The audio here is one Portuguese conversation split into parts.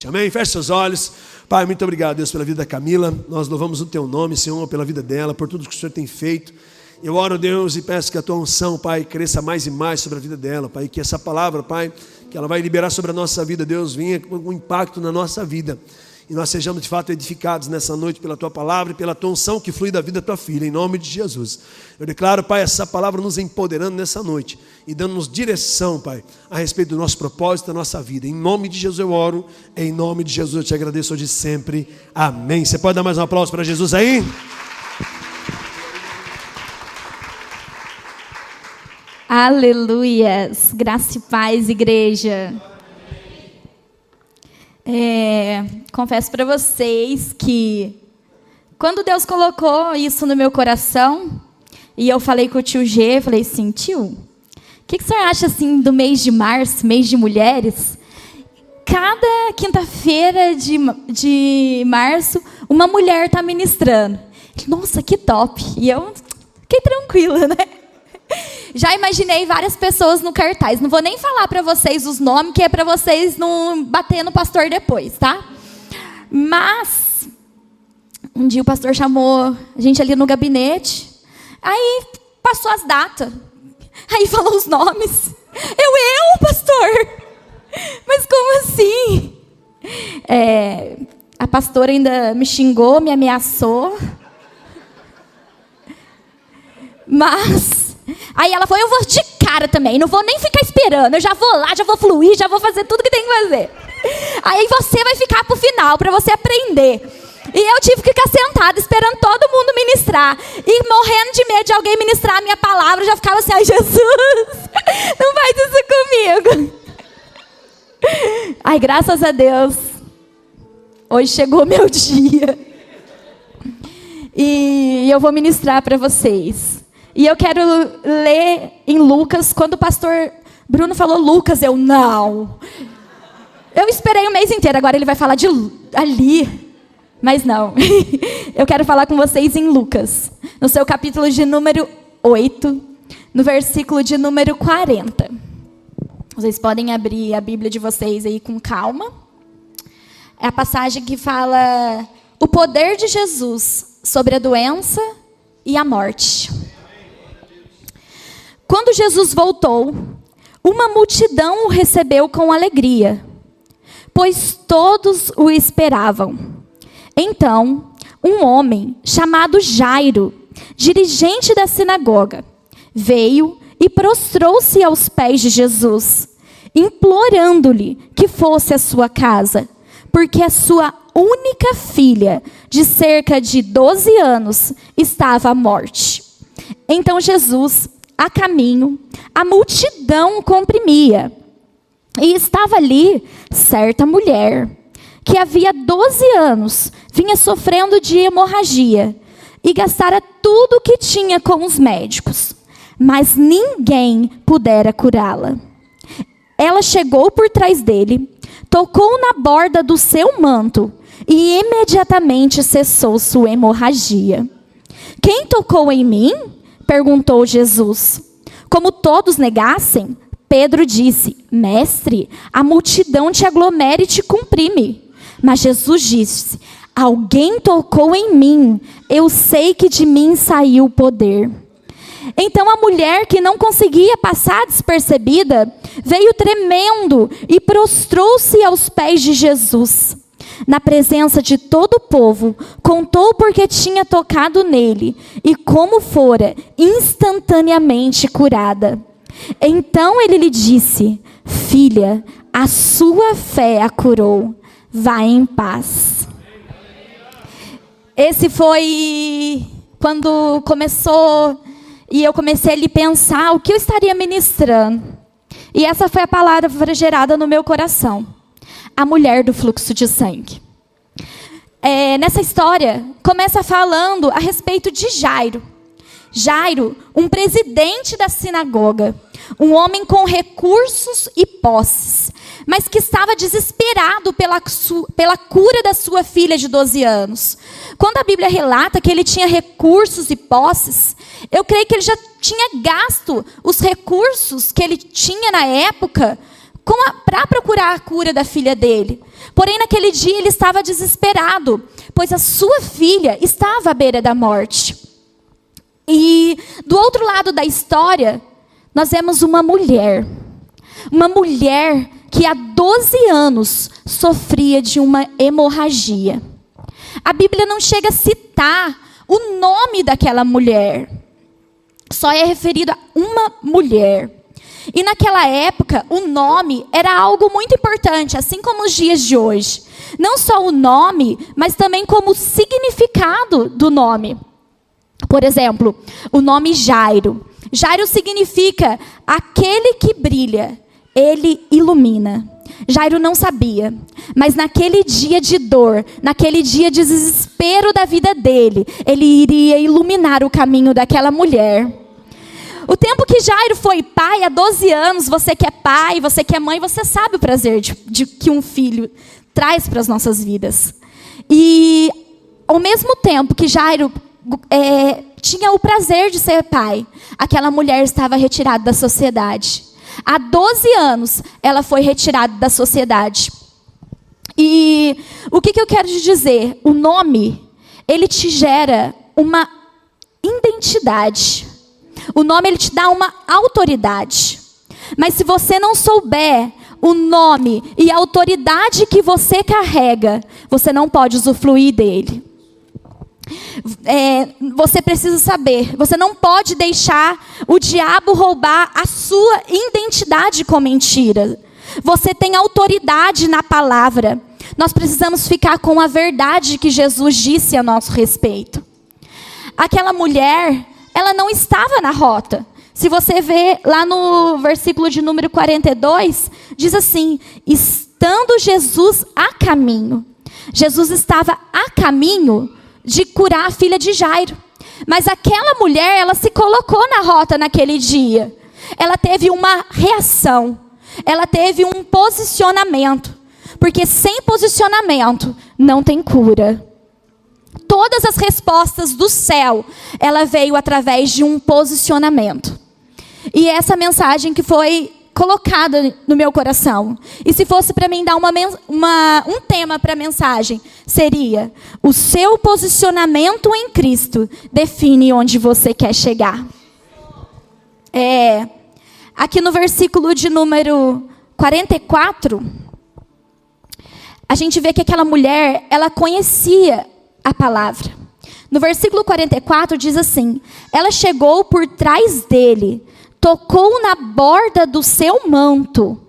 Amém? Feche seus olhos. Pai, muito obrigado, Deus, pela vida da Camila. Nós louvamos o Teu nome, Senhor, pela vida dela, por tudo que o Senhor tem feito. Eu oro, Deus, e peço que a Tua unção, Pai, cresça mais e mais sobre a vida dela, Pai. Que essa palavra, Pai, que ela vai liberar sobre a nossa vida, Deus, venha com um impacto na nossa vida. E nós sejamos de fato edificados nessa noite pela Tua palavra e pela Tua unção que flui da vida da Tua filha, em nome de Jesus. Eu declaro, Pai, essa palavra nos empoderando nessa noite e dando-nos direção, Pai, a respeito do nosso propósito, da nossa vida. Em nome de Jesus eu oro, em nome de Jesus eu te agradeço hoje e sempre. Amém. Você pode dar mais um aplauso para Jesus aí? Aleluias, graça e paz, igreja. Confesso para vocês que quando Deus colocou isso no meu coração, e eu falei com o tio G, falei assim, tio, o que o senhor acha assim do mês de março, mês de mulheres? Cada quinta-feira de março, uma mulher está ministrando. Nossa, que top! E eu fiquei tranquila, né? Já imaginei várias pessoas no cartaz. Não vou nem falar para vocês os nomes, que é para vocês não bater no pastor depois, tá? Mas um dia o pastor chamou a gente ali no gabinete. Aí passou as datas. Aí falou os nomes. Eu, pastor? Mas como assim? A pastora ainda me xingou, me ameaçou. Mas aí ela falou, eu vou de cara também, não vou nem ficar esperando, eu já vou lá, já vou fluir, já vou fazer tudo que tem que fazer. Aí você vai ficar pro final, para você aprender. E eu tive que ficar sentada, esperando todo mundo ministrar. E morrendo de medo de alguém ministrar a minha palavra, eu já ficava assim, ai Jesus, não faz isso comigo. Ai, graças a Deus, hoje chegou o meu dia. E eu vou ministrar para vocês. E eu quero ler em Lucas, quando o pastor Bruno falou Lucas, eu não. Eu esperei o mês inteiro, agora ele vai falar de ali. Mas não. Eu quero falar com vocês em Lucas, no seu capítulo de número 8, no versículo de número 40. Vocês podem abrir a Bíblia de vocês aí com calma. É a passagem que fala o poder de Jesus sobre a doença e a morte. Quando Jesus voltou, uma multidão o recebeu com alegria, pois todos o esperavam. Então, um homem chamado Jairo, dirigente da sinagoga, veio e prostrou-se aos pés de Jesus, implorando-lhe que fosse à sua casa, porque a sua única filha, de cerca de 12 anos, estava à morte. Então Jesus, a caminho, a multidão comprimia. E estava ali certa mulher, que havia 12 anos, vinha sofrendo de hemorragia, e gastara tudo o que tinha com os médicos, mas ninguém pudera curá-la. Ela chegou por trás dele, tocou na borda do seu manto, e imediatamente cessou sua hemorragia. Quem tocou em mim? Perguntou Jesus. Como todos negassem, Pedro disse, mestre, a multidão te aglomera e te comprime. Mas Jesus disse, alguém tocou em mim, eu sei que de mim saiu o poder. Então a mulher, que não conseguia passar despercebida, veio tremendo e prostrou-se aos pés de Jesus. Na presença de todo o povo, contou porque tinha tocado nele e como fora instantaneamente curada. Então ele lhe disse, filha, a sua fé a curou, vá em paz. Esse foi quando começou, e eu comecei a lhe pensar o que eu estaria ministrando. E essa foi a palavra gerada no meu coração. A mulher do fluxo de sangue. Nessa história, começa falando a respeito de Jairo. Jairo, um presidente da sinagoga, um homem com recursos e posses, mas que estava desesperado pela cura da sua filha de 12 anos. Quando a Bíblia relata que ele tinha recursos e posses, eu creio que ele já tinha gasto os recursos que ele tinha na época para procurar a cura da filha dele. Porém, naquele dia ele estava desesperado, pois a sua filha estava à beira da morte. E do outro lado da história, nós vemos uma mulher que há 12 anos sofria de uma hemorragia. A Bíblia não chega a citar o nome daquela mulher, só é referido a uma mulher. E naquela época, o nome era algo muito importante, assim como os dias de hoje. Não só o nome, mas também como o significado do nome. Por exemplo, o nome Jairo. Jairo significa aquele que brilha, ele ilumina. Jairo não sabia, mas naquele dia de dor, naquele dia de desespero da vida dele, ele iria iluminar o caminho daquela mulher. O tempo que Jairo foi pai, há 12 anos, você que é pai, você que é mãe, você sabe o prazer de que um filho traz para as nossas vidas. E ao mesmo tempo que Jairo tinha o prazer de ser pai, aquela mulher estava retirada da sociedade. Há 12 anos, ela foi retirada da sociedade. E o que eu quero te dizer? O nome, ele te gera uma identidade. O nome, ele te dá uma autoridade. Mas se você não souber o nome e a autoridade que você carrega, você não pode usufruir dele. Você precisa saber, você não pode deixar o diabo roubar a sua identidade com mentira. Você tem autoridade na palavra. Nós precisamos ficar com a verdade que Jesus disse a nosso respeito. Aquela mulher, ela não estava na rota. Se você vê lá no versículo de número 42, diz assim: estando Jesus a caminho. Jesus estava a caminho de curar a filha de Jairo. Mas aquela mulher, ela se colocou na rota naquele dia. Ela teve uma reação. Ela teve um posicionamento. Porque sem posicionamento não tem cura. Todas as respostas do céu, ela veio através de um posicionamento. E essa mensagem que foi colocada no meu coração. E se fosse para mim dar um tema para a mensagem, seria: o seu posicionamento em Cristo define onde você quer chegar. Aqui no versículo de número 44, a gente vê que aquela mulher, ela conhecia a palavra. No versículo 44 diz assim: ela chegou por trás dele, tocou na borda do seu manto.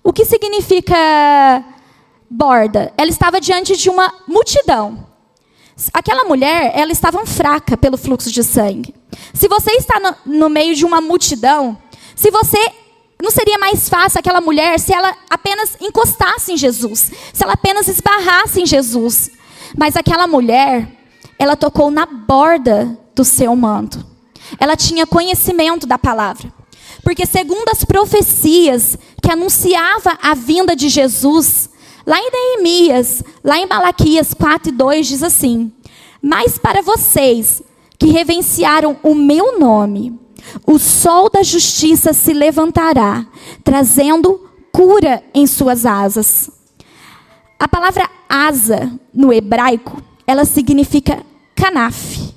O que significa borda? Ela estava diante de uma multidão. Aquela mulher, ela estava fraca pelo fluxo de sangue. Se você está no meio de uma multidão, não seria mais fácil aquela mulher se ela apenas encostasse em Jesus, se ela apenas esbarrasse em Jesus. Mas aquela mulher, ela tocou na borda do seu manto. Ela tinha conhecimento da palavra. Porque segundo as profecias que anunciava a vinda de Jesus, lá em Neemias, lá em Malaquias 4:2 diz assim: mas para vocês que reverenciaram o meu nome, o sol da justiça se levantará, trazendo cura em suas asas. A palavra asa, no hebraico, ela significa canaf.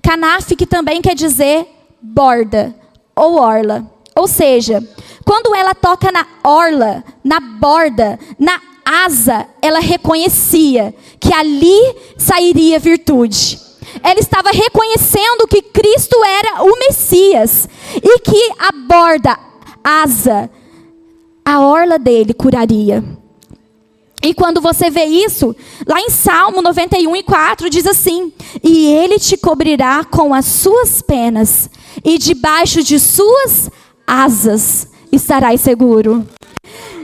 Canaf, que também quer dizer borda ou orla. Ou seja, quando ela toca na orla, na borda, na asa, ela reconhecia que ali sairia virtude. Ela estava reconhecendo que Cristo era o Messias e que a borda, asa, a orla dele curaria. E quando você vê isso, lá em Salmo 91:4 diz assim: e ele te cobrirá com as suas penas, e debaixo de suas asas estarás seguro.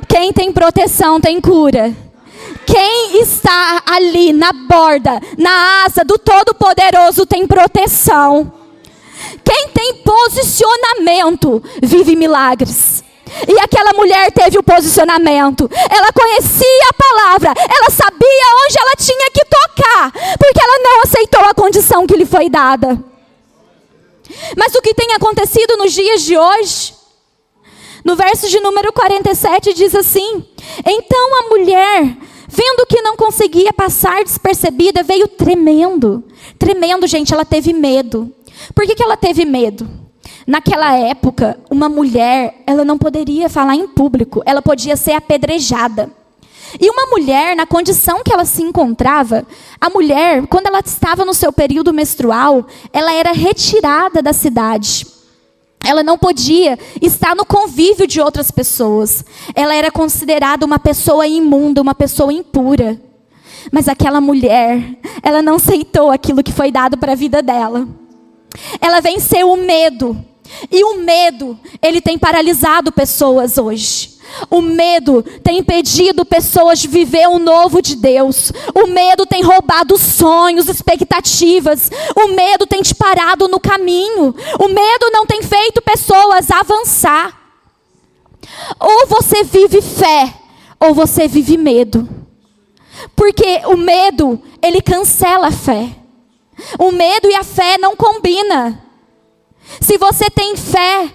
Quem tem proteção tem cura. Quem está ali na borda, na asa do Todo-Poderoso tem proteção. Quem tem posicionamento vive milagres. E aquela mulher teve o posicionamento. Ela conhecia a palavra. Ela sabia onde ela tinha que tocar. Porque ela não aceitou a condição que lhe foi dada. Mas o que tem acontecido nos dias de hoje? No verso de número 47 diz assim: então a mulher, vendo que não conseguia passar despercebida, veio tremendo. Tremendo, gente, ela teve medo. Por que ela teve medo? Naquela época, uma mulher, ela não poderia falar em público, ela podia ser apedrejada. E uma mulher, na condição que ela se encontrava, a mulher, quando ela estava no seu período menstrual, ela era retirada da cidade. Ela não podia estar no convívio de outras pessoas. Ela era considerada uma pessoa imunda, uma pessoa impura. Mas aquela mulher, ela não aceitou aquilo que foi dado para a vida dela. Ela venceu o medo. E o medo, ele tem paralisado pessoas hoje. O medo tem impedido pessoas de viver o novo de Deus. O medo tem roubado sonhos, expectativas. O medo tem te parado no caminho. O medo não tem feito pessoas avançar. Ou você vive fé, ou você vive medo. Porque o medo, ele cancela a fé. O medo e a fé não combinam. Se você tem fé,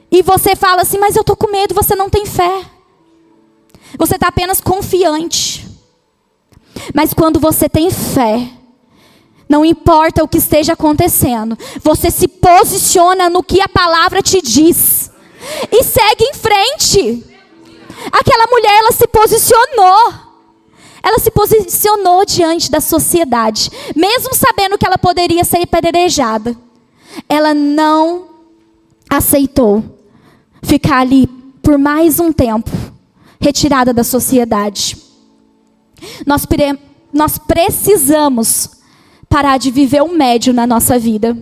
e você fala assim, mas eu estou com medo, você não tem fé. Você está apenas confiante. Mas quando você tem fé, não importa o que esteja acontecendo, você se posiciona no que a palavra te diz. E segue em frente. Aquela mulher, ela se posicionou. Ela se posicionou diante da sociedade. Mesmo sabendo que ela poderia ser apedrejada. Ela não aceitou ficar ali por mais um tempo, retirada da sociedade. Nós precisamos parar de viver o médio na nossa vida.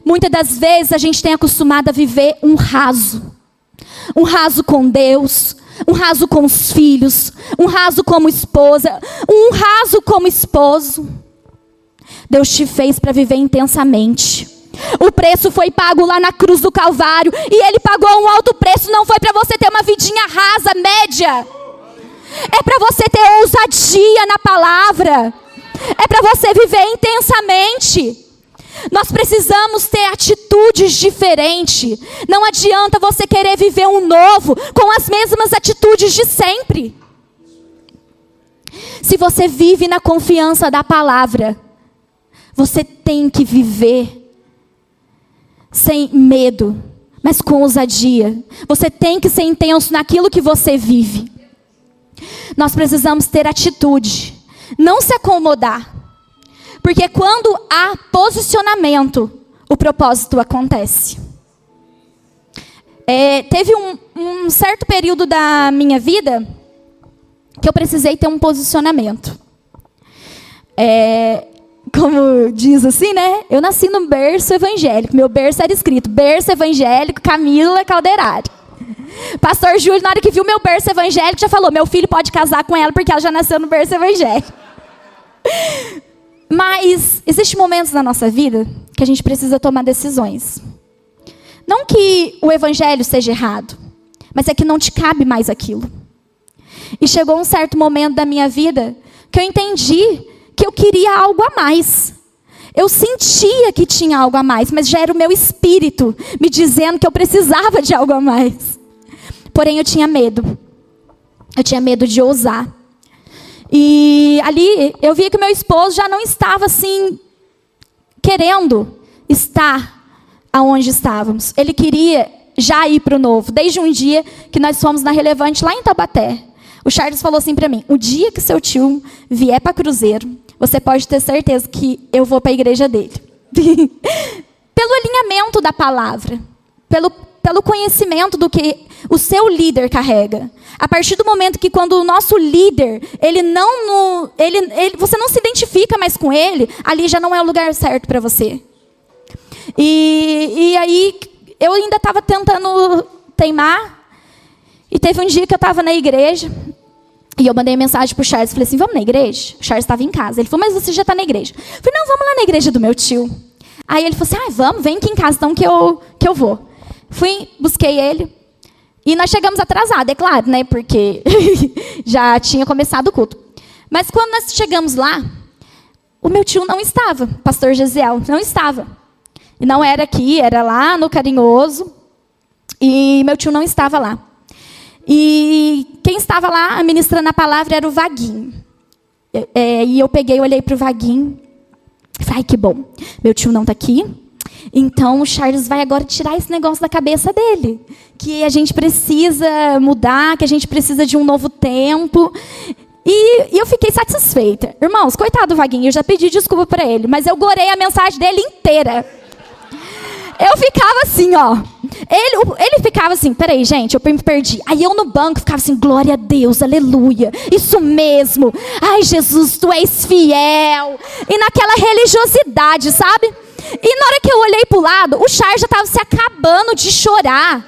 Muitas das vezes a gente tem acostumado a viver um raso com Deus, um raso com os filhos, um raso como esposa, um raso como esposo. Deus te fez para viver intensamente. O preço foi pago lá na cruz do Calvário. E Ele pagou um alto preço. Não foi para você ter uma vidinha rasa, média. É para você ter ousadia na palavra. É para você viver intensamente. Nós precisamos ter atitudes diferentes. Não adianta você querer viver um novo com as mesmas atitudes de sempre. Se você vive na confiança da palavra, você tem que viver sem medo, mas com ousadia. Você tem que ser intenso naquilo que você vive. Nós precisamos ter atitude, não se acomodar. Porque quando há posicionamento, o propósito acontece. Teve um certo período da minha vida que eu precisei ter um posicionamento. Como diz assim, né? Eu nasci no berço evangélico. Meu berço era escrito, berço evangélico, Camila Calderari. Pastor Júlio, na hora que viu meu berço evangélico, já falou, meu filho pode casar com ela porque ela já nasceu no berço evangélico. Mas existem momentos na nossa vida que a gente precisa tomar decisões. Não que o evangelho seja errado, mas é que não te cabe mais aquilo. E chegou um certo momento da minha vida que eu entendi que eu queria algo a mais. Eu sentia que tinha algo a mais, mas já era o meu espírito me dizendo que eu precisava de algo a mais. Porém, eu tinha medo. Eu tinha medo de ousar. E ali, eu via que meu esposo já não estava assim, querendo estar aonde estávamos. Ele queria já ir para o novo. Desde um dia que nós fomos na Relevante, lá em Taubaté. O Charles falou assim para mim, o dia que seu tio vier para Cruzeiro, você pode ter certeza que eu vou para a igreja dele. Pelo alinhamento da palavra, pelo conhecimento do que o seu líder carrega. A partir do momento que quando o nosso líder, você não se identifica mais com ele, ali já não é o lugar certo para você. E aí, eu ainda estava tentando teimar, e teve um dia que eu estava na igreja, e eu mandei mensagem para o Charles, falei assim, vamos na igreja? O Charles estava em casa, ele falou, mas você já está na igreja. Eu falei, não, vamos lá na igreja do meu tio. Aí ele falou assim, vamos, vem aqui em casa então que eu vou. Fui, busquei ele, e nós chegamos atrasados, é claro, né, porque já tinha começado o culto. Mas quando nós chegamos lá, o meu tio não estava, pastor Gesiel, não estava. E não era aqui, era lá no Carinhoso, e meu tio não estava lá. E quem estava lá ministrando a palavra era o Vaguinho. E eu olhei pro Vaguinho. Falei, ai, que bom. Meu tio não tá aqui. Então o Charles vai agora tirar esse negócio da cabeça dele. Que a gente precisa mudar, que a gente precisa de um novo tempo. E eu fiquei satisfeita. Irmãos, coitado do Vaguinho, eu já pedi desculpa para ele, mas eu gorei a mensagem dele inteira. Eu ficava assim, ó. Ele ficava assim, peraí, gente, eu me perdi. Aí eu no banco ficava assim, glória a Deus, aleluia. Isso mesmo. Ai, Jesus, tu és fiel. E naquela religiosidade, sabe? E na hora que eu olhei pro lado, o Charles já estava se acabando de chorar.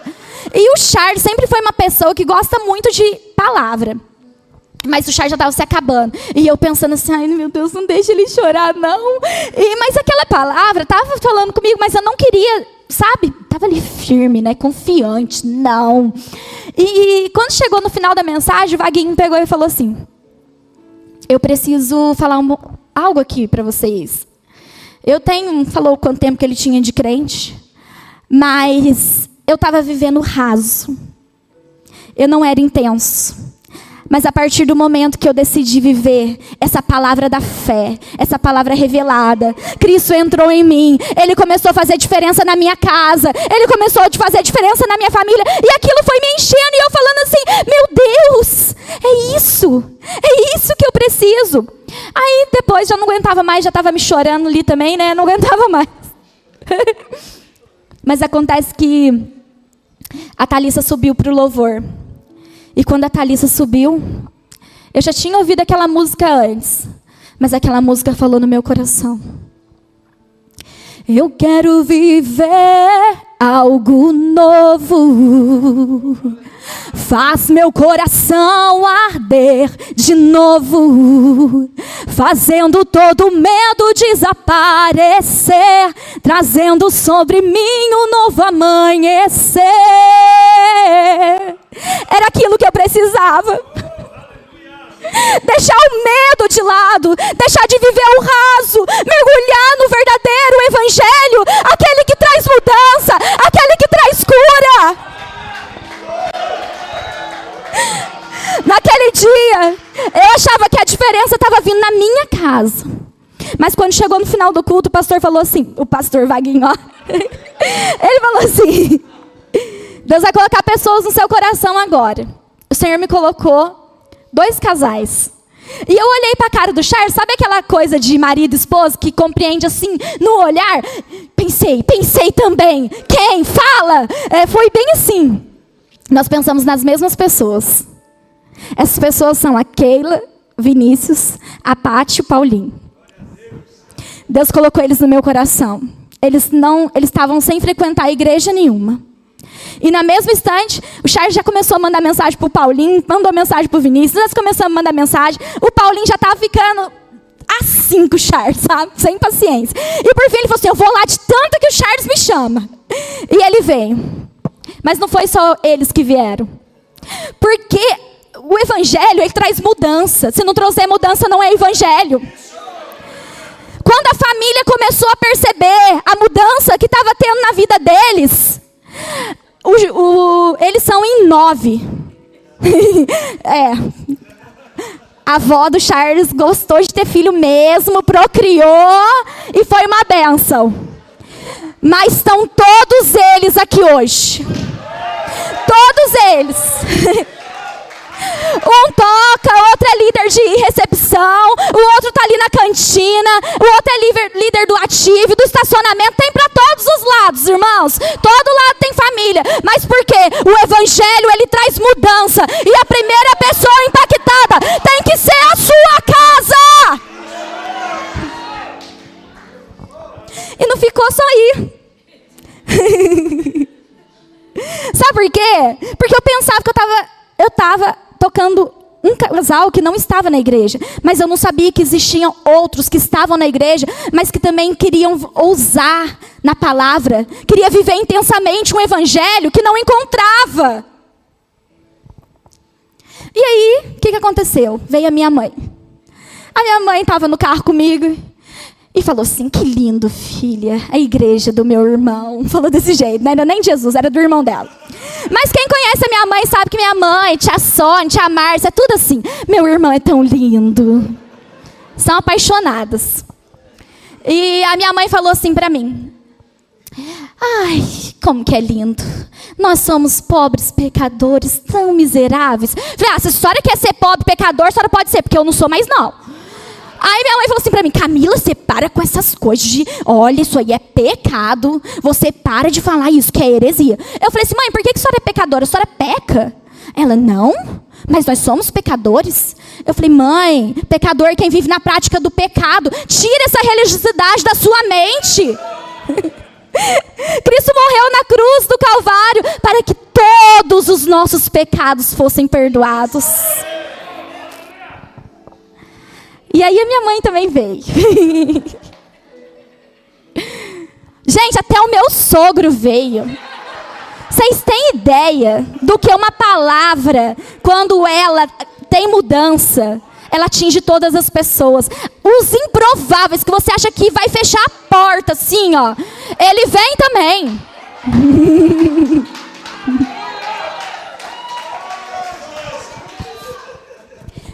E o Charles sempre foi uma pessoa que gosta muito de palavra. Mas o Charles já estava se acabando. E eu pensando assim, ai meu Deus, não deixa ele chorar, não. Mas aquela palavra estava falando comigo, mas eu não queria, sabe? Estava ali firme, né? Confiante, não. E quando chegou no final da mensagem, o Vaguinho pegou e falou assim, eu preciso falar algo aqui para vocês. Falou quanto tempo que ele tinha de crente, mas eu estava vivendo raso. Eu não era intenso. Mas a partir do momento que eu decidi viver essa palavra da fé, essa palavra revelada, Cristo entrou em mim, Ele começou a fazer diferença na minha casa, Ele começou a fazer diferença na minha família, e aquilo foi me enchendo, e eu falando assim, meu Deus, é isso que eu preciso. Aí depois já não aguentava mais, já estava me chorando ali também, né, não aguentava mais. Mas acontece que a Thalissa subiu para o louvor. E quando a Thalissa subiu, eu já tinha ouvido aquela música antes, mas aquela música falou no meu coração. Eu quero viver algo novo, faz meu coração arder de novo, fazendo todo medo desaparecer, trazendo sobre mim um novo amanhecer. Era aquilo que eu precisava. Deixar o medo de lado, deixar de viver o raso, mergulhar no verdadeiro evangelho, aquele que traz mudança, aquele que traz cura. Naquele dia, eu achava que a diferença estava vindo na minha casa. Mas quando chegou no final do culto, o pastor falou assim, o pastor Vaguinho, ó, ele falou assim, Deus vai colocar pessoas no seu coração agora. O Senhor me colocou 2 casais. E eu olhei para a cara do Charles, sabe aquela coisa de marido e esposa que compreende assim no olhar? Pensei também. Quem? Fala! Foi bem assim. Nós pensamos nas mesmas pessoas. Essas pessoas são a Keila, Vinícius, a Paty e o Paulinho. Deus colocou eles no meu coração. Eles estavam sem frequentar igreja nenhuma. E na mesma instante, o Charles já começou a mandar mensagem para o Paulinho, mandou mensagem para o Vinícius, nós começamos a mandar mensagem, o Paulinho já estava ficando assim com o Charles, sabe? Sem paciência. E por fim ele falou assim, eu vou lá de tanto que o Charles me chama. E ele veio. Mas não foi só eles que vieram. Porque o evangelho, ele traz mudança. Se não trouxer mudança, não é evangelho. Quando a família começou a perceber a mudança que estava tendo na vida deles... eles são em 9. A avó do Charles gostou de ter filho mesmo, procriou e foi uma bênção. Mas estão todos eles aqui hoje. Todos eles. Um toca, outro é líder de recepção, o outro está ali na cantina, o outro é líder do ativo, do estacionamento. Tem para todos os lados, irmãos. Todo lado tem família. Mas por quê? O evangelho, ele traz mudança. E a primeira pessoa impactada tem que ser a sua casa. E não ficou só aí. Sabe por quê? Porque eu pensava que eu estava tocando um casal que não estava na igreja, mas eu não sabia que existiam outros que estavam na igreja, mas que também queriam ousar na palavra, queria viver intensamente um evangelho que não encontrava. E aí, o que aconteceu? Veio a minha mãe. A minha mãe estava no carro comigo e falou assim, que lindo, filha, a igreja do meu irmão. Falou desse jeito, não era nem de Jesus, era do irmão dela. Mas quem conhece a minha mãe sabe que minha mãe, tia Sônia, tia Márcia, é tudo assim. Meu irmão é tão lindo. são apaixonadas. E a minha mãe falou assim para mim: ai, como que é lindo. Nós somos pobres pecadores, tão miseráveis. Falei, se a senhora quer ser pobre pecador, a senhora pode ser, porque eu não sou mais não. Aí minha mãe falou assim pra mim: Camila, você para com essas coisas de, olha, isso aí é pecado. Você para de falar isso, que é heresia. Eu falei assim: mãe, por que a senhora é pecadora? A senhora peca? Ela: não, mas nós somos pecadores. Eu falei: mãe, pecador é quem vive na prática do pecado. Tira essa religiosidade da sua mente. Cristo morreu na cruz do Calvário para que todos os nossos pecados fossem perdoados. E aí a minha mãe também veio. Gente, até o meu sogro veio. Vocês têm ideia do que uma palavra, quando ela tem mudança, ela atinge todas as pessoas. Os improváveis, que você acha que vai fechar a porta assim, ó, ele vem também.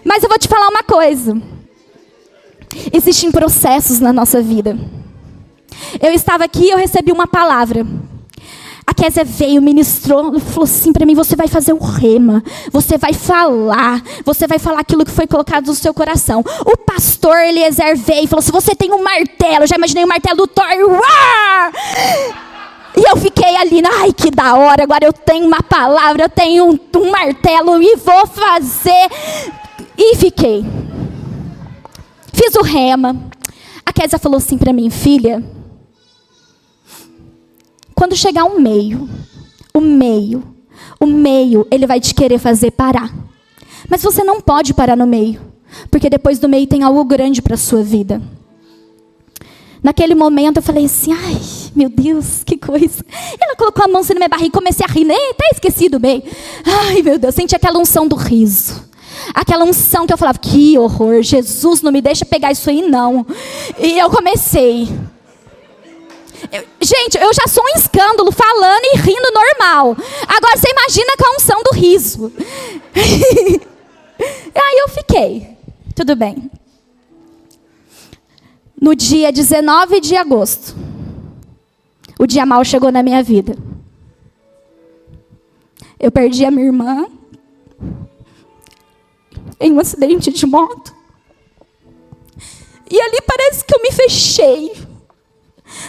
Mas eu vou te falar uma coisa. Existem processos na nossa vida. Eu estava aqui e eu recebi uma palavra. A Kézia veio, ministrou, falou assim para mim: você vai fazer o rema, você vai falar aquilo que foi colocado no seu coração. O pastor Eliezer veio e falou assim: você tem um martelo. Eu já imaginei o martelo do Thor. Uá! E eu fiquei ali, ai, que da hora, agora eu tenho uma palavra, eu tenho um martelo e vou fazer. E fiquei. Fiz o rema. A Kézia falou assim para mim: filha, quando chegar o meio, ele vai te querer fazer parar. Mas você não pode parar no meio, porque depois do meio tem algo grande para a sua vida. Naquele momento eu falei assim: ai, meu Deus, que coisa. Ela colocou a mão assim na minha barriga e comecei a rir, nem até esqueci do meio. Ai, meu Deus, senti aquela unção do riso. Aquela unção que eu falava: que horror, Jesus, não me deixa pegar isso aí não. E eu comecei. Gente, eu já sou um escândalo falando e rindo normal. Agora você imagina com a unção do riso. Aí eu fiquei. Tudo bem. No dia 19 de agosto, o dia mau chegou na minha vida. Eu perdi a minha irmã em um acidente de moto. E ali parece que eu me fechei.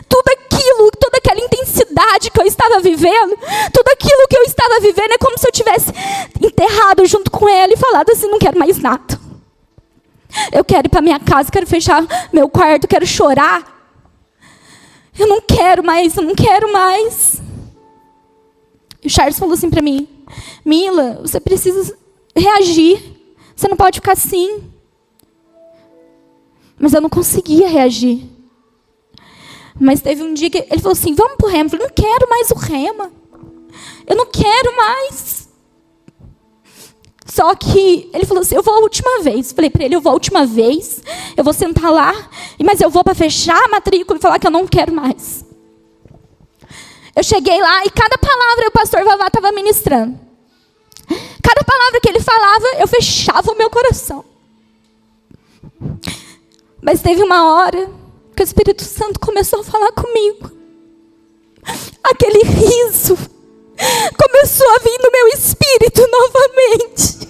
Tudo aquilo, toda aquela intensidade que eu estava vivendo, tudo aquilo que eu estava vivendo é como se eu tivesse enterrado junto com ela e falado assim: não quero mais nada. Eu quero ir para minha casa, quero fechar meu quarto, quero chorar. Eu não quero mais, eu não quero mais. E o Charles falou assim para mim: Mila, você precisa reagir. Você não pode ficar assim. Mas eu não conseguia reagir. Mas teve um dia que ele falou assim: vamos pro rema. Eu falei: não quero mais o rema. Eu não quero mais. Só que ele falou assim: eu vou a última vez. Falei para ele: eu vou a última vez. Eu vou sentar lá. Mas eu vou para fechar a matrícula e falar que eu não quero mais. Eu cheguei lá e cada palavra o pastor Vavá estava ministrando. Cada palavra que ele falava, eu fechava o meu coração. Mas teve uma hora que o Espírito Santo começou a falar comigo. Aquele riso começou a vir no meu espírito novamente.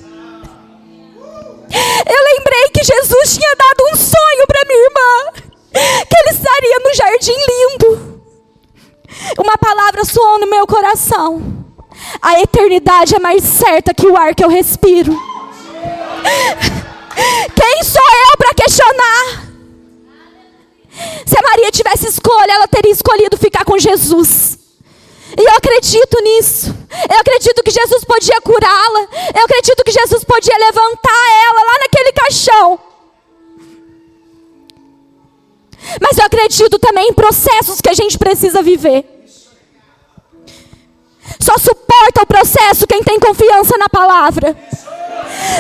Eu lembrei que Jesus tinha dado um sonho para minha irmã, que ele estaria no jardim lindo. Uma palavra soou no meu coração: a eternidade é mais certa que o ar que eu respiro. Quem sou eu para questionar? Se a Maria tivesse escolha, ela teria escolhido ficar com Jesus. E eu acredito nisso. Eu acredito que Jesus podia curá-la. Eu acredito que Jesus podia levantar ela lá naquele caixão. Mas eu acredito também em processos que a gente precisa viver. Só suporta o processo quem tem confiança na palavra.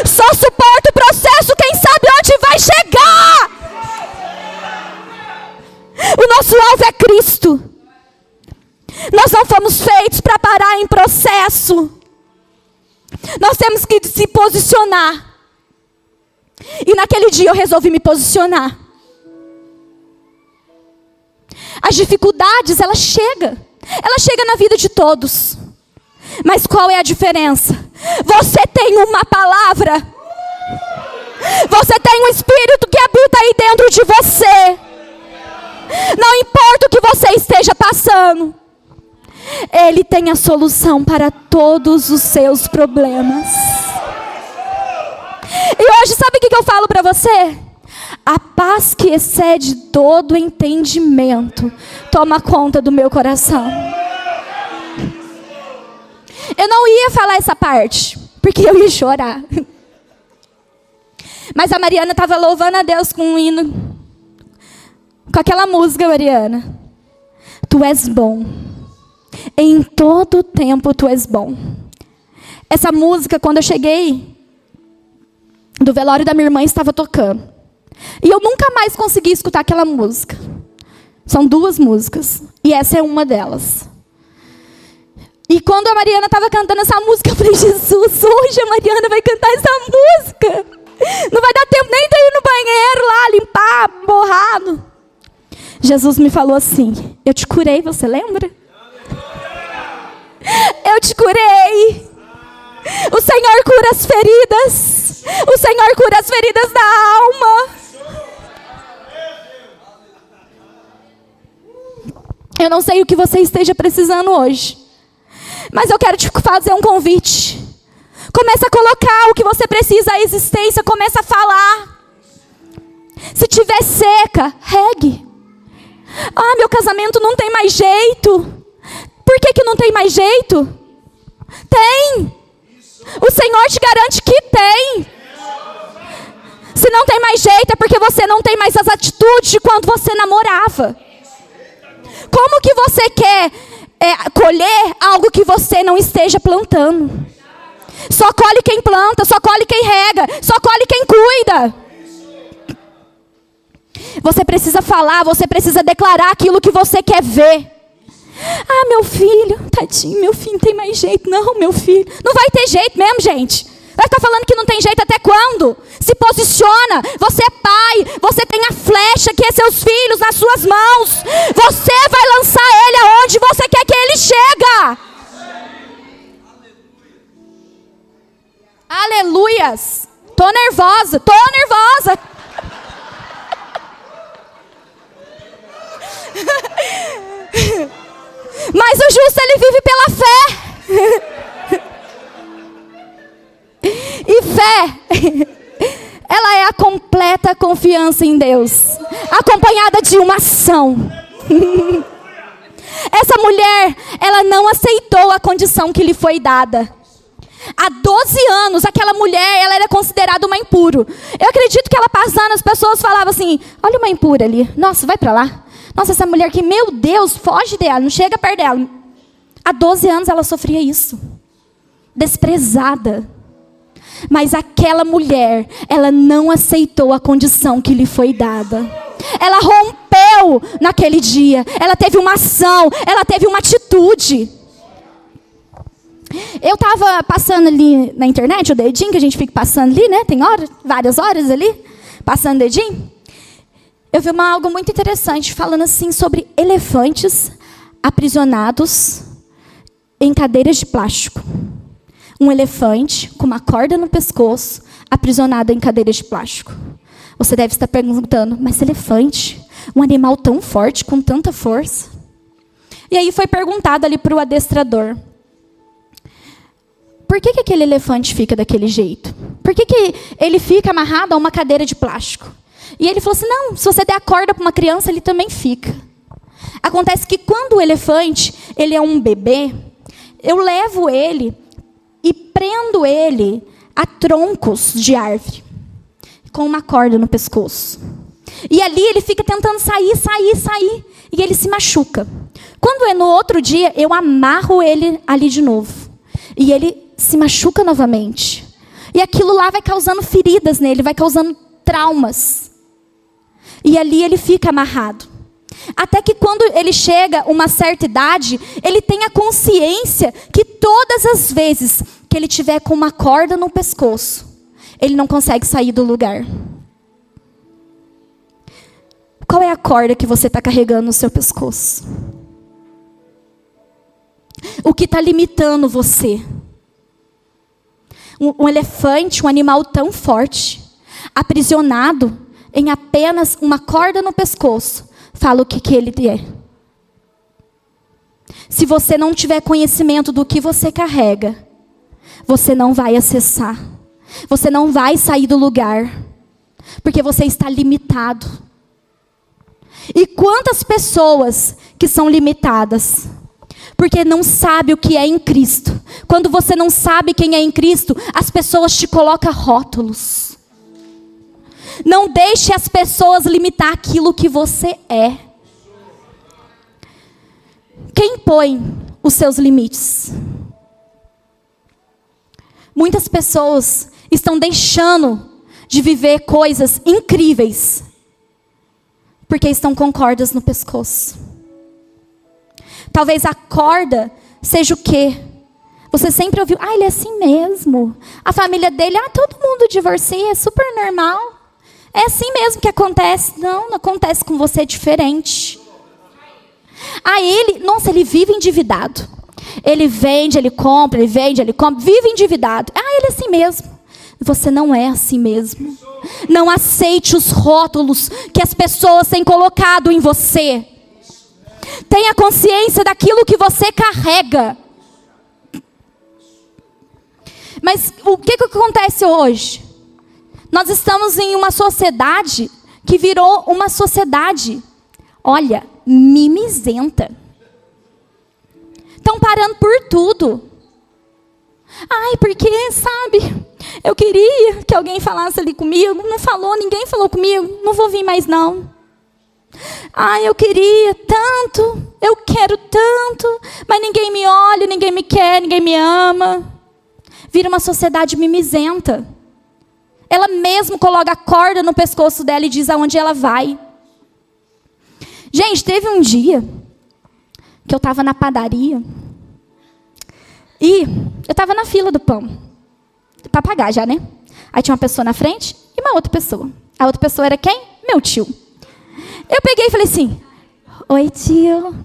Só suporta o processo quem sabe onde vai chegar. O nosso alvo é Cristo. Nós não fomos feitos para parar em processo. Nós temos que se posicionar. E naquele dia eu resolvi me posicionar. As dificuldades, ela chega na vida de todos. Mas qual é a diferença? Você tem uma palavra. Você tem um Espírito que habita aí dentro de você. Não importa o que você esteja passando, Ele tem a solução para todos os seus problemas. E hoje, sabe o que eu falo para você? A paz que excede todo entendimento toma conta do meu coração. Eu não ia falar essa parte, porque eu ia chorar. Mas a Mariana estava louvando a Deus com um hino, com aquela música, Mariana. Tu és bom, em todo tempo tu és bom. Essa música, quando eu cheguei do velório da minha irmã, estava tocando. E eu nunca mais consegui escutar aquela música. São 2 músicas, e essa é uma delas. E quando a Mariana estava cantando essa música, eu falei, Jesus, hoje a Mariana vai cantar essa música. Não vai dar tempo nem de ir no banheiro lá, limpar, borrado. Jesus me falou assim, eu te curei, você lembra? Eu te curei. O Senhor cura as feridas. O Senhor cura as feridas da alma. Eu não sei o que você esteja precisando hoje, mas eu quero te fazer um convite. Começa a colocar o que você precisa à existência. Começa a falar. Se tiver seca, regue. Ah, meu casamento não tem mais jeito. Por que não tem mais jeito? Tem. O Senhor te garante que tem. Se não tem mais jeito, é porque você não tem mais as atitudes de quando você namorava. Como que você quer colher algo que você não esteja plantando? Só colhe quem planta, só colhe quem rega, só colhe quem cuida. Você precisa falar, você precisa declarar aquilo que você quer ver. Ah, meu filho, tadinho, meu filho não tem mais jeito. Não, meu filho, não vai ter jeito mesmo, gente. Vai ficar falando que não tem jeito até quando? Se posiciona, você é pai, você tem a flecha que é seus filhos nas suas mãos. Você vai lançar ele aonde você quer que ele chega. Aleluias. Tô nervosa. Mas o justo, ele vive pela fé. E fé, ela é a completa confiança em Deus, acompanhada de uma ação. Essa mulher, ela não aceitou a condição que lhe foi dada. Há 12 anos, aquela mulher, ela era considerada uma impuro. Eu acredito que ela passando, as pessoas falavam assim, olha uma impura ali, nossa, vai pra lá. Nossa, essa mulher aqui, meu Deus, foge dela, não chega perto dela. Há 12 anos ela sofria isso. Desprezada. Mas aquela mulher, ela não aceitou a condição que lhe foi dada. Ela rompeu naquele dia. Ela teve uma ação, ela teve uma atitude. Eu estava passando ali na internet, o dedinho que a gente fica passando ali, né? Tem várias horas ali, passando o dedinho. Eu vi algo muito interessante, falando assim sobre elefantes aprisionados em cadeiras de plástico. Um elefante com uma corda no pescoço, aprisionado em cadeiras de plástico. Você deve estar perguntando, mas elefante, um animal tão forte, com tanta força? E aí foi perguntado ali para o adestrador, por que aquele elefante fica daquele jeito? Por que ele fica amarrado a uma cadeira de plástico? E ele falou assim, não, se você der a corda para uma criança, ele também fica. Acontece que quando o elefante, ele é um bebê, eu levo ele e prendo ele a troncos de árvore, com uma corda no pescoço. E ali ele fica tentando sair, e ele se machuca. Quando é no outro dia, eu amarro ele ali de novo. E ele se machuca novamente. E aquilo lá vai causando feridas nele, vai causando traumas. E ali ele fica amarrado. Até que quando ele chega a uma certa idade, ele tem a consciência que todas as vezes que ele tiver com uma corda no pescoço, ele não consegue sair do lugar. Qual é a corda que você está carregando no seu pescoço? O que está limitando você? Um elefante, um animal tão forte, aprisionado em apenas uma corda no pescoço, fala o que ele é. Se você não tiver conhecimento do que você carrega, você não vai acessar. Você não vai sair do lugar, porque você está limitado. E quantas pessoas que são limitadas, porque não sabe o que é em Cristo. Quando você não sabe quem é em Cristo, as pessoas te colocam rótulos. Não deixe as pessoas limitar aquilo que você é. Quem põe os seus limites? Muitas pessoas estão deixando de viver coisas incríveis, porque estão com cordas no pescoço. Talvez a corda seja o quê? Você sempre ouviu, ele é assim mesmo. A família dele, todo mundo divorcia, é super normal. É assim mesmo que acontece. Não acontece com você, é diferente. Ele vive endividado. Ele vende, ele compra, vive endividado. Ele é assim mesmo. Você não é assim mesmo. Não aceite os rótulos que as pessoas têm colocado em você. Tenha consciência daquilo que você carrega. Mas o que acontece hoje? Nós estamos em uma sociedade que virou uma sociedade, mimizenta. Estão parando por tudo. Porque, eu queria que alguém falasse ali comigo. Não falou, ninguém falou comigo. Não vou vir mais não. Eu queria tanto, eu quero tanto, mas ninguém me olha, ninguém me quer, ninguém me ama. Vira uma sociedade mimizenta. Ela mesmo coloca a corda no pescoço dela e diz aonde ela vai. Gente, teve um dia que eu estava na padaria e eu estava na fila do pão, para pagar já, né? Aí tinha uma pessoa na frente e uma outra pessoa. A outra pessoa era quem? Meu tio. Eu peguei e falei assim, oi tio.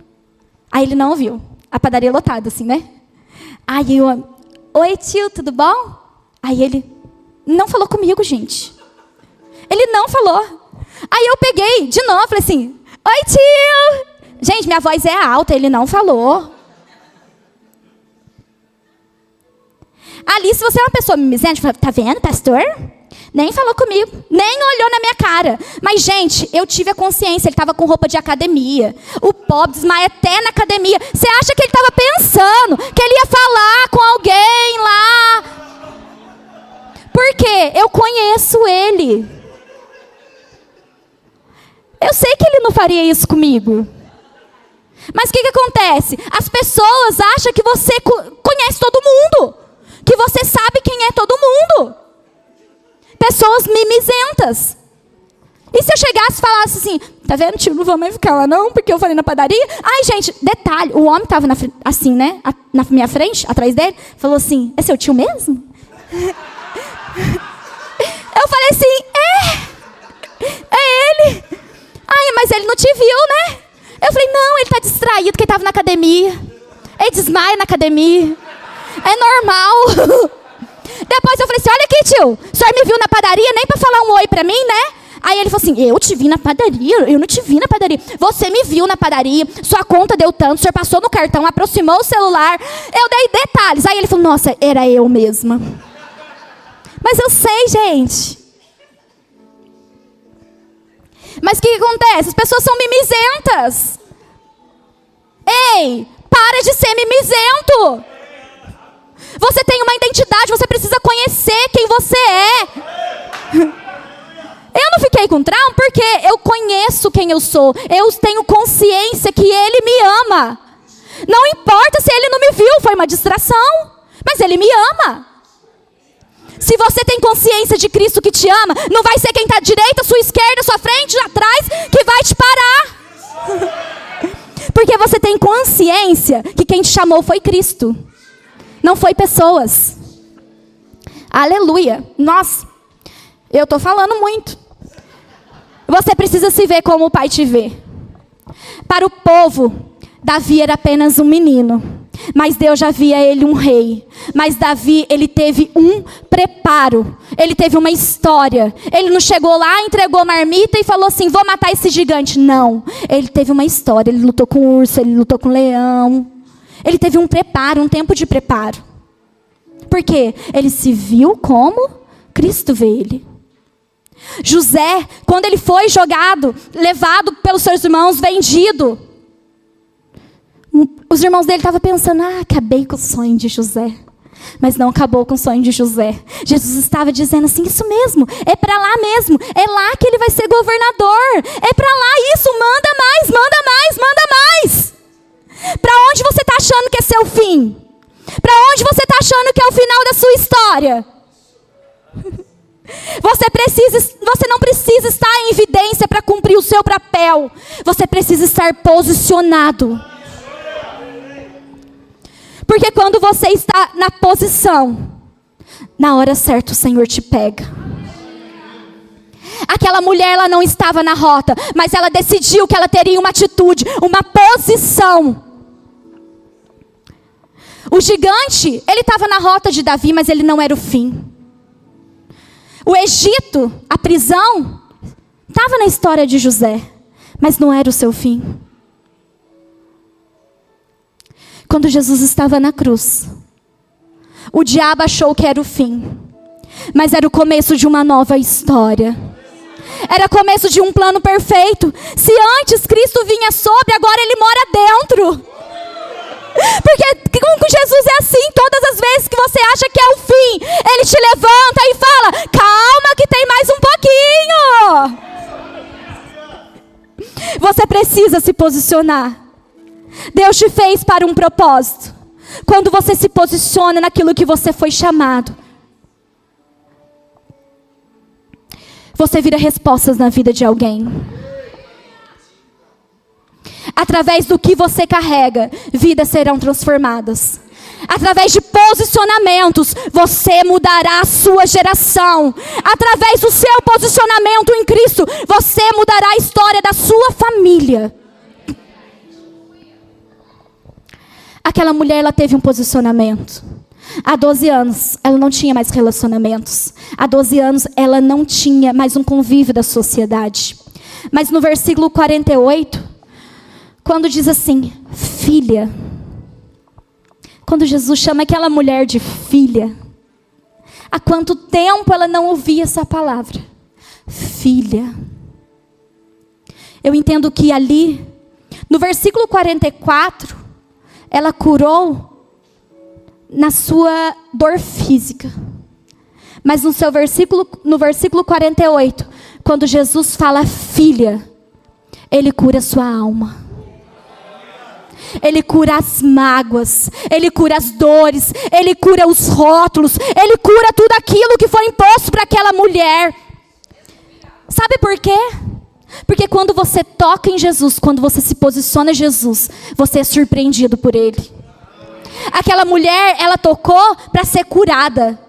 Aí ele não ouviu. A padaria lotada assim, né? Aí eu, oi tio, tudo bom? Aí ele não falou comigo, gente. Ele não falou. Aí eu peguei de novo, falei assim, oi tio. Gente, minha voz é alta, ele não falou. Ali, se você é uma pessoa mimizenta, tá vendo, pastor? Nem falou comigo, nem olhou na minha cara. Mas, gente, eu tive a consciência, ele estava com roupa de academia. O pobre desmaia até na academia. Você acha que ele estava pensando que ele ia falar com alguém lá? Por quê? Eu conheço ele. Eu sei que ele não faria isso comigo. Mas o que acontece? As pessoas acham que você conhece todo mundo. Que você sabe quem é todo mundo. Pessoas mimizentas. E se eu chegasse e falasse assim, tá vendo, tio, não vou mais ficar lá não, porque eu falei na padaria. Gente, detalhe, o homem estava assim, né, na minha frente, atrás dele, falou assim, é seu tio mesmo? Eu falei assim, é ele. Mas ele não te viu, né? Eu falei, não, ele está distraído, porque ele estava na academia. Ele desmaia na academia. É normal. Depois eu falei assim, olha aqui, tio, o senhor me viu na padaria nem para falar um oi para mim, né? Aí ele falou assim, eu te vi na padaria? Eu não te vi na padaria. Você me viu na padaria, sua conta deu tanto, o senhor passou no cartão, aproximou o celular, eu dei detalhes. Aí ele falou, nossa, era eu mesma. Mas eu sei, gente. Mas o que acontece? As pessoas são mimizentas. Ei, para de ser mimizento. Você tem uma identidade, você precisa conhecer quem você é. Eu não fiquei com trauma porque eu conheço quem eu sou. Eu tenho consciência que Ele me ama. Não importa se Ele não me viu, foi uma distração. Mas Ele me ama. Se você tem consciência de Cristo que te ama, não vai ser quem está à direita, sua esquerda, sua frente, atrás, que vai te parar. Porque você tem consciência que quem te chamou foi Cristo. Não foi pessoas. Aleluia. Nossa, Eu estou falando muito. Você precisa se ver como o Pai te vê. Para o povo, Davi era apenas um menino, mas Deus já via ele um rei. Mas Davi, ele teve um preparo, ele teve uma história. Ele não chegou lá, entregou a marmita e falou assim, vou matar esse gigante. Não, ele teve uma história, ele lutou com urso, ele lutou com leão. Ele teve um preparo, um tempo de preparo. Por quê? Ele se viu como Cristo vê ele. José, quando ele foi jogado, levado pelos seus irmãos, vendido, os irmãos dele estavam pensando, acabei com o sonho de José. Mas não acabou com o sonho de José. Jesus estava dizendo assim, isso mesmo, é para lá mesmo, é lá que ele vai ser governador, é para lá isso, manda mais, manda mais, manda mais. Para onde você está achando que é seu fim? Para onde você está achando que é o final da sua história? Você não precisa estar em evidência para cumprir o seu papel. Você precisa estar posicionado. Porque quando você está na posição, na hora certa o Senhor te pega. Aquela mulher, ela não estava na rota, mas ela decidiu que ela teria uma atitude, uma posição. O gigante, ele estava na rota de Davi, mas ele não era o fim. O Egito, a prisão, estava na história de José, mas não era o seu fim. Quando Jesus estava na cruz, o diabo achou que era o fim, mas era o começo de uma nova história. Era o começo de um plano perfeito. Se antes Cristo vinha sobre, agora Ele mora dentro. Porque com Jesus é assim, todas as vezes que você acha que é o fim, Ele te levanta e fala, calma que tem mais um pouquinho. Você precisa se posicionar. Deus te fez para um propósito. Quando você se posiciona naquilo que você foi chamado, você vira respostas na vida de alguém. Através do que você carrega, vidas serão transformadas. Através de posicionamentos, você mudará a sua geração. Através do seu posicionamento em Cristo, você mudará a história da sua família. Aquela mulher, ela teve um posicionamento. Há 12 anos, ela não tinha mais relacionamentos. Há 12 anos, ela não tinha mais um convívio da sociedade. Mas no versículo 48, quando diz assim, filha. Quando Jesus chama aquela mulher de filha. Há quanto tempo ela não ouvia essa palavra? Filha. Eu entendo que ali, no versículo 44, ela curou na sua dor física. Mas no versículo 48, quando Jesus fala filha, Ele cura a sua alma. Ele cura as mágoas, Ele cura as dores, Ele cura os rótulos, Ele cura tudo aquilo que foi imposto para aquela mulher. Sabe por quê? Porque quando você toca em Jesus, quando você se posiciona em Jesus, você é surpreendido por Ele. Aquela mulher, ela tocou para ser curada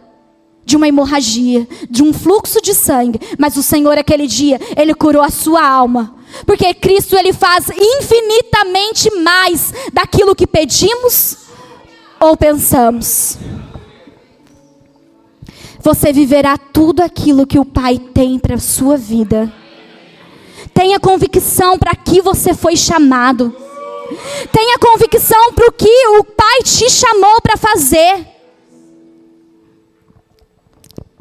de uma hemorragia, de um fluxo de sangue. Mas o Senhor, aquele dia, Ele curou a sua alma. Porque Cristo, Ele faz infinitamente mais daquilo que pedimos ou pensamos. Você viverá tudo aquilo que o Pai tem para a sua vida. Tenha convicção para que você foi chamado. Tenha convicção para o que o Pai te chamou para fazer.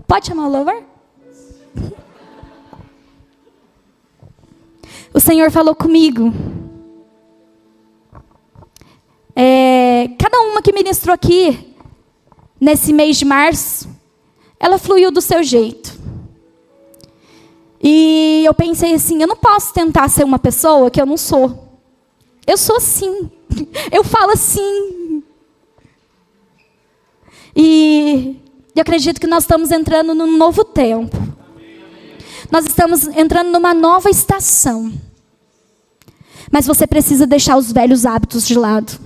Pode chamar o louvor? O Senhor falou comigo. Cada uma que ministrou aqui, nesse mês de março, ela fluiu do seu jeito. E eu pensei assim, eu não posso tentar ser uma pessoa que eu não sou. Eu sou assim. Eu falo assim. E eu acredito que nós estamos entrando num novo tempo. Nós estamos entrando numa nova estação. Mas você precisa deixar os velhos hábitos de lado.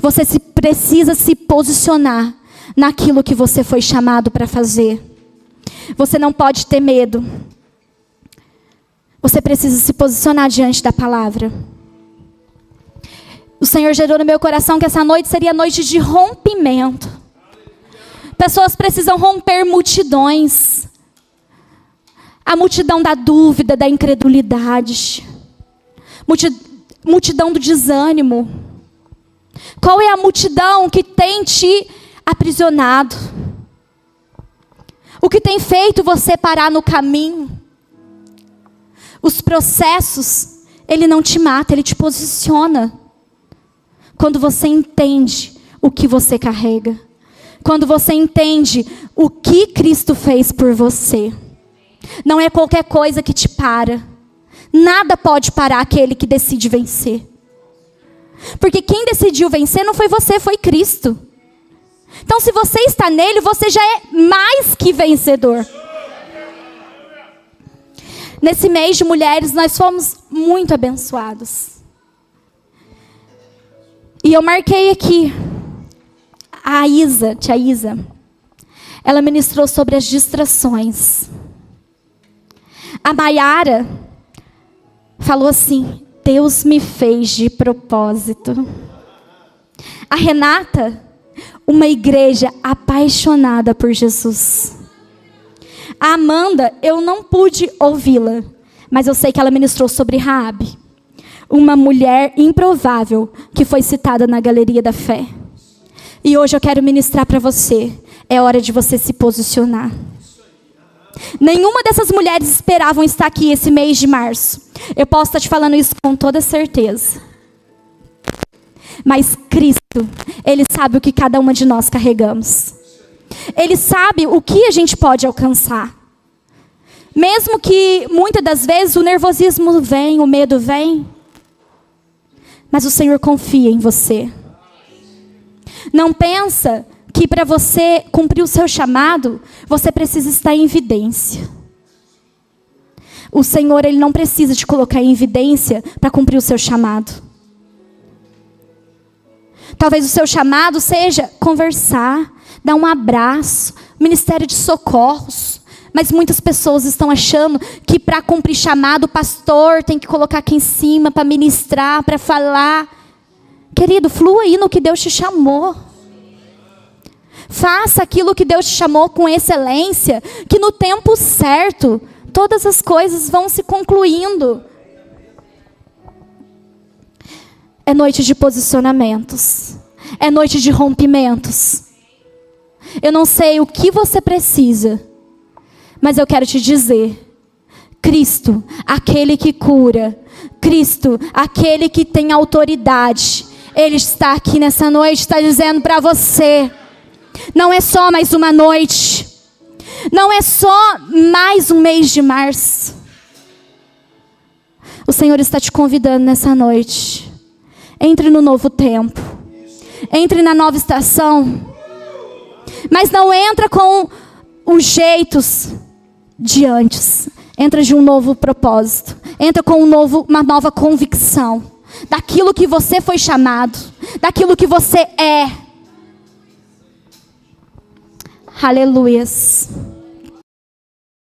Você precisa se posicionar naquilo que você foi chamado para fazer. Você não pode ter medo. Você precisa se posicionar diante da palavra. O Senhor gerou no meu coração que essa noite seria noite de rompimento. Pessoas precisam romper multidões. A multidão da dúvida, da incredulidade. Multidão do desânimo. Qual é a multidão que tem te aprisionado? O que tem feito você parar no caminho? Os processos, ele não te mata, ele te posiciona. Quando você entende o que você carrega. Quando você entende o que Cristo fez por você. Não é qualquer coisa que te para. Nada pode parar aquele que decide vencer. Porque quem decidiu vencer não foi você, foi Cristo. Então se você está nele, você já é mais que vencedor. Nesse mês de mulheres, nós fomos muito abençoados. E eu marquei aqui, a Isa, tia Isa, ela ministrou sobre as distrações. A Maiara falou assim, Deus me fez de propósito. A Renata, uma igreja apaixonada por Jesus. A Amanda, eu não pude ouvi-la, mas eu sei que ela ministrou sobre Raabe, uma mulher improvável que foi citada na Galeria da Fé. E hoje eu quero ministrar para você. É hora de você se posicionar. Nenhuma dessas mulheres esperavam estar aqui esse mês de março. Eu posso estar te falando isso com toda certeza. Mas Cristo, Ele sabe o que cada uma de nós carregamos. Ele sabe o que a gente pode alcançar. Mesmo que muitas das vezes o nervosismo vem, o medo vem. Mas o Senhor confia em você. Não pensa que para você cumprir o seu chamado, você precisa estar em evidência. O Senhor, Ele não precisa te colocar em evidência para cumprir o seu chamado. Talvez o seu chamado seja conversar, dar um abraço, ministério de socorros. Mas muitas pessoas estão achando que para cumprir chamado, o pastor tem que colocar aqui em cima para ministrar, para falar. Querido, flua aí no que Deus te chamou. Faça aquilo que Deus te chamou com excelência, que no tempo certo, todas as coisas vão se concluindo. É noite de posicionamentos. É noite de rompimentos. Eu não sei o que você precisa, mas eu quero te dizer, Cristo, aquele que cura, Cristo, aquele que tem autoridade, Ele está aqui nessa noite, está dizendo para você, não é só mais uma noite, não é só mais um mês de março. O Senhor está te convidando nessa noite. Entre no novo tempo. Entre na nova estação. Mas não entra com os jeitos de antes. Entra de um novo propósito. Entra com uma nova convicção. Daquilo que você foi chamado. Daquilo que você é. Aleluias.